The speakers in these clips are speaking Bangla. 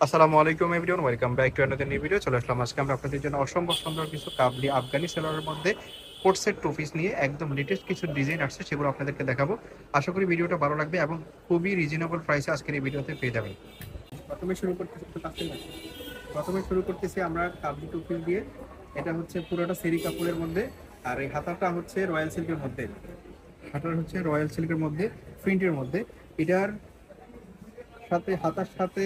আসসালামু আলাইকুম everyone, welcome back to another new video. চলে আসলাম আজকে আমরা আপনাদের জন্য অসম্ভব সুন্দর কিছু কাবলি আফগানি সেলোয়ারের মধ্যে কোট সেট টু পিস নিয়ে একদম লেটেস্ট কিছু ডিজাইন আসছে, সেগুলো আপনাদেরকে দেখাবো। আশা করি ভিডিওটা ভালো লাগবে এবং খুবই রিজনেবল প্রাইসে আজকের এই ভিডিওতে পেয়ে যাবেন। প্রথমে শুরু করতেছি আমরা কাবলি টু পিস দিয়ে। এটা হচ্ছে পুরোটা সেরি কাপড়ের মধ্যে, আর এই হাতাটা হচ্ছে রয়্যাল সিল্কের মধ্যে। হাতাটা হচ্ছে রয়্যাল সিল্কের মধ্যে, প্রিন্টের মধ্যে। এটার সাথে হাতার সাথে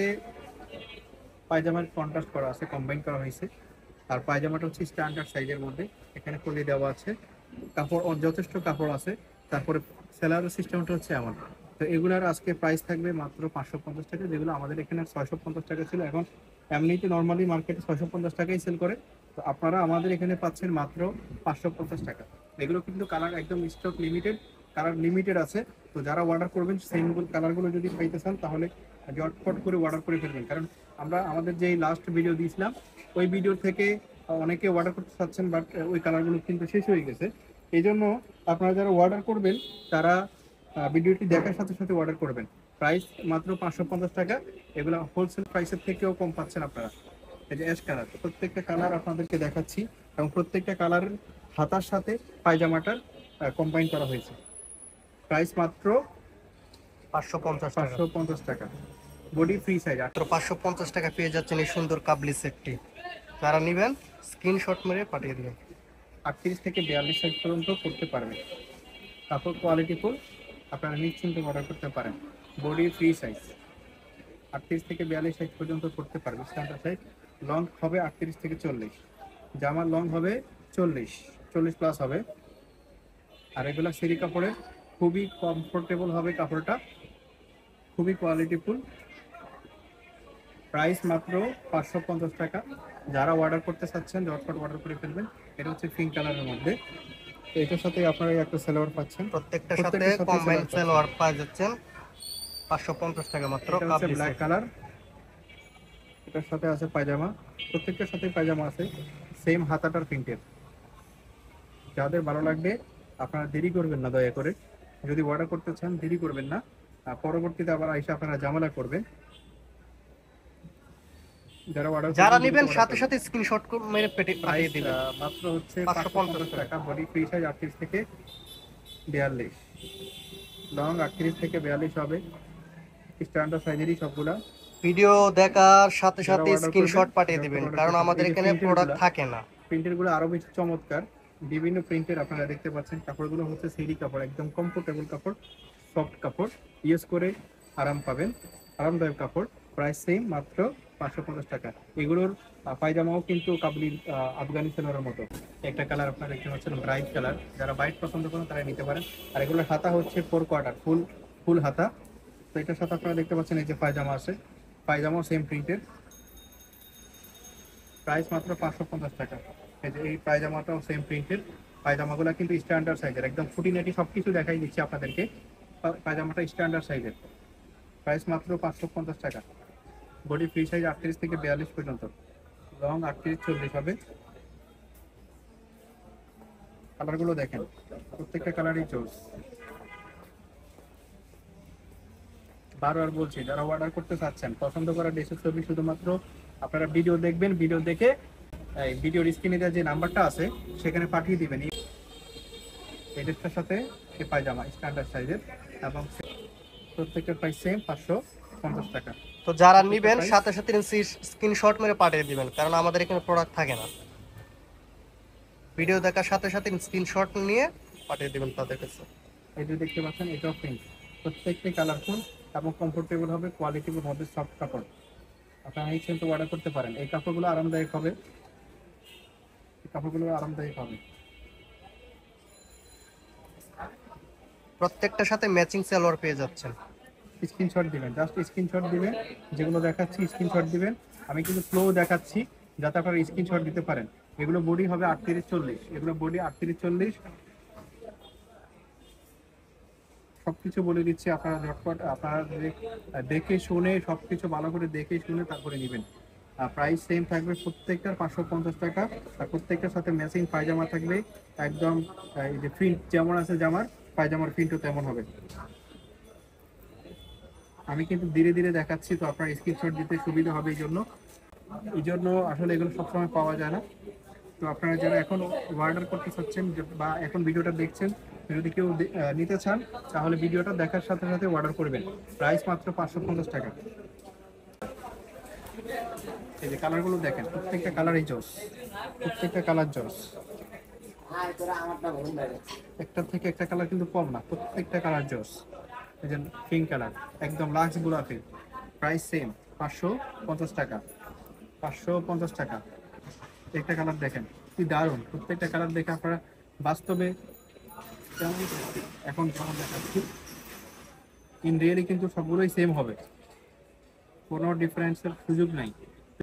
পায়জামার কন্ট্রাস্ট করা আছে, কম্বাইন করা হয়েছে। আর পায়জামাটা হচ্ছে স্ট্যান্ডার্ড সাইজের মধ্যে, এখানে কলি দেওয়া আছে, কাপড় যথেষ্ট কাপড় আছে। তারপরে সেলারের সিস্টেমটা হচ্ছে এমন। তো এগুলার আজকে প্রাইস থাকবে মাত্র 550 টাকা, যেগুলো আমাদের এখানে 650 টাকা ছিল। এখন এমনিতে নর্মালি মার্কেটে 650 টাকাই সেল করে, তো আপনারা আমাদের এখানে পাচ্ছেন মাত্র 550 টাকা। এগুলো কিন্তু কালার একদম স্টক লিমিটেড, কালার লিমিটেড আছে। তো যারা অর্ডার করবেন সেম কালারগুলো যদি পাইতে চান তাহলে ঝটপট করে অর্ডার করে ফেলবেন, কারণ আমরা আমাদের যে লাস্ট ভিডিও দিয়েছিলাম ওই ভিডিও থেকে অনেকে অর্ডার করতে চাচ্ছেন, বাট ওই কালারগুলো কিন্তু শেষ হয়ে গেছে। এই জন্য আপনারা যারা অর্ডার করবেন তারা ভিডিওটি দেখার সাথে সাথে অর্ডার করবেন। প্রাইস মাত্র 550 টাকা। এগুলো হোলসেল প্রাইসের থেকেও কম পাচ্ছেন আপনারা। এই যে অ্যাশ কালার, প্রত্যেকটা কালার আপনাদেরকে দেখাচ্ছি, এবং প্রত্যেকটা কালারের হাতার সাথে পায়জামাটার কম্বাইন করা হয়েছে। প্রাইস মাত্র 550 টাকা। 550 টাকা। Body free size. মাত্র 550 টাকা পেয়ে যাচ্ছেন এই সুন্দর কাবলি সেটটি। যারা নেবেন স্ক্রিনশট মেরে পাঠিয়ে দিবেন। 38 থেকে 42 সাইজ পর্যন্ত করতে পারবেন। কাপড় কোয়ালিটি ফুল, আপনারা নিশ্চিন্তে অর্ডার করতে পারেন। বডি ফ্রি সাইজ 38 থেকে 42 সাইজ পর্যন্ত করতে পারবে। স্ট্যান্ডার্ড সাইজ লং হবে 38 থেকে 40, জামার লং হবে 40 প্লাস হবে। আর এগুলো সেরি কাপড়ের, খুবই কমফোর্টেবল হবে কাপড়টা, খুবই কোয়ালিটি ফুল। প্রাইস মাত্র 550 টাকা। যারা অর্ডার করতে চাচ্ছেন ঝটপট অর্ডার করে ফেলবেন। এটা হচ্ছে পিঙ্ক কালারের মধ্যে। তো এটার সাথে আপনারা একটা সালোয়ার পাচ্ছেন, প্রত্যেকটার সাথে প্রত্যেকটার সাথে কম্বাইন সালোয়ার পাচ্ছেন। সালোয়ার পাওয়া যাচ্ছেন 550 টাকা মাত্র এটা হচ্ছে কাবলি ব্ল্যাক সেট। কালার, এটার সাথে আছে পায়জামা, প্রত্যেকটার সাথে পায়জামা আছে সেম হাতাটার প্রিন্টের। যাদের ভালো লাগবে আপনারা দেরি করবেন না, দয়া করে যদি অর্ডার করতে চান দেরি করবেন না। পরবর্তীতে আবার আইসা আপনারা ঝামেলা করবেন। যারা অর্ডার যারা করবেন দ্রুত নেবেন অর্ডার সাথে করবেন। সাথে স্ক্রিনশট মেরে প্রাইস পাঠিয়ে দিবেন। মাত্র হচ্ছে 550 550 টাকা। টাকা। বডি ফ্রি সাইজ 38 থেকে 42, লং 38 থেকে 42 হবে। স্ট্যান্ডার্ড সাইজেরই সবগুলা। ভিডিও দেখার সাথে যারা সাথে অর্ডার করবেন স্ক্রিনশট পাঠিয়ে ঝটপট দিবেন, অর্ডার কারণ করতে হবে। আমাদের এই যে এখানে প্রিন্টের প্রোডাক্ট গুলা, থাকে না। প্রিন্টের গুলো আরো বেশি চমৎকার। বিভিন্ন প্রিন্টের আপনারা দেখতে পাচ্ছেন। কাপড়গুলো হচ্ছে সিডি কাপড়, একদম কমফোর্টেবল কাপড়, সফট কাপড়, ইউজ করে আরাম পাবেন, আরামদায়ক কাপড়। প্রাইস সেম মাত্র 550 টাকা। এগুলোর পায়জামাও কিন্তু কাবলি আফগানি সেলোয়ারের মতো। একটা কালার আপনারা দেখতে পাচ্ছেন ব্রাইট কালার, যারা হোয়াইট পছন্দ করেন তারা নিতে পারেন। আর এগুলোর হাতা হচ্ছে 4 কোয়ার্টার, ফুল ফুল হাতা। তো এটার সাথে আপনারা দেখতে পাচ্ছেন এই যে পায়জামা আছে, পায়জামাও সেম প্রিন্টের। প্রাইস মাত্র 550 টাকা। এই যে এই পায়জামাটাও সেম প্রিন্টের। পায়জামাগুলো কিন্তু স্ট্যান্ডার্ড সাইজের, একদম ফুটিনাটি সবকিছু দেখাই দিচ্ছি আপনাদেরকে। পায়জামাটা স্ট্যান্ডার্ড সাইজের। প্রাইস মাত্র 550 টাকা। বডি ফ্রি সাইজ 38 থেকে 42 পর্যন্ত, লং 38-40 হবে। কালারগুলো দেখেন, প্রত্যেকটা কালারই চলছে। বারবার বলছি, যারা অর্ডার করতে চাচ্ছেন পছন্দ করা ড্রেসের ছবি শুধুমাত্র আপনারা ভিডিও দেখবেন, ভিডিও দেখে এই ভিডিওর স্ক্রিনে দেওয়া যে নাম্বারটা আছে সেখানে পাঠিয়ে দিবেন। এই ড্রেসটার সাথে এই পায়জামা স্ট্যান্ডার্ড সাইজের, এবং প্রত্যেকটার প্রাইস সেম 550 টাকা। তো যারা প্রত্যেকটা নেবেন প্রাইস। সাথে সাথে স্ক্রিনশট মেরে পাঠিয়ে দিবেন, কারণ আমাদের এখানে প্রোডাক্ট থাকে না। ভিডিও দেখার সাথে সাথে স্ক্রিনশট নিয়ে পাঠিয়ে দিবেন তাদের কাছে। এই যে দেখতে পাচ্ছেন এটাও প্রিন্ট, প্রত্যেকটাই কালারফুল এবং কমফোর্টেবল হবে, কোয়ালিটির মধ্যে সফট কাপড়। আপনারা এই কিন্তু অর্ডার করতে পারেন। এই কাপড়গুলো আরামদায়ক হবে, এই কাপড়গুলো আরামদায়ক হবে। প্রত্যেকটার সাথে ম্যাচিং সালোয়ার পেয়ে যাচ্ছেন। স্ক্রিনশট দিবেন, জাস্ট স্ক্রিনশট দিবেন। যেগুলো দেখাচ্ছি স্ক্রিনশট দিবেন। আমি কিন্তু ফ্লো দেখাচ্ছি যাতে আপনারা স্ক্রিনশট দিতে পারেন। এগুলো বডি হবে 38-40, এগুলো বডি 38-40। সবকিছু বলে দিচ্ছি, আপনারা ঝটপট আপনারা দেখে শুনে সবকিছু ভালো করে দেখে শুনে তারপরে নেবেন। প্রাইস সেম থাকবে প্রত্যেকটার 550 টাকা। আর প্রত্যেকটার সাথে ম্যাচিং পায়জামা থাকবে, একদম এই যে প্রিন্ট যেমন আছে জামার, পায়জামার প্রিন্টও তেমন হবে। আমি কিন্তু ধীরে ধীরে দেখাচ্ছি, তো আপনার স্ক্রিনশট দিতে সুবিধা হবে এই জন্য আসলে এগুলো সবসময় পাওয়া যায় না। তো আপনারা যারা এখন অর্ডার করতে চাচ্ছেন বা এখন ভিডিওটা দেখছেন, যদি কেউ নিতে চান তাহলে ভিডিওটা দেখার সাথে সাথে অর্ডার করবেন। প্রাইস মাত্র 550 টাকা। এই যে কালারগুলো দেখেন, প্রত্যেকটা কালারই জোস, প্রত্যেকটা কালার জোস। একটা থেকে একটা কালার কিন্তু কম না, প্রত্যেকটা কালার জোস। এই যে পিঙ্ক কালার, একদম লাক্স গোলাপি। প্রাইস সেম 550 টাকা, 550 টাকা। একটা কালার দেখেন কি দারুণ, প্রত্যেকটা কালার দেখে আপনারা বাস্তবে এখন যেমন দেখাচ্ছি ইন রিয়েলি কিন্তু সবগুলোই সেম হবে, কোনো ডিফারেন্সের সুযোগ নাই।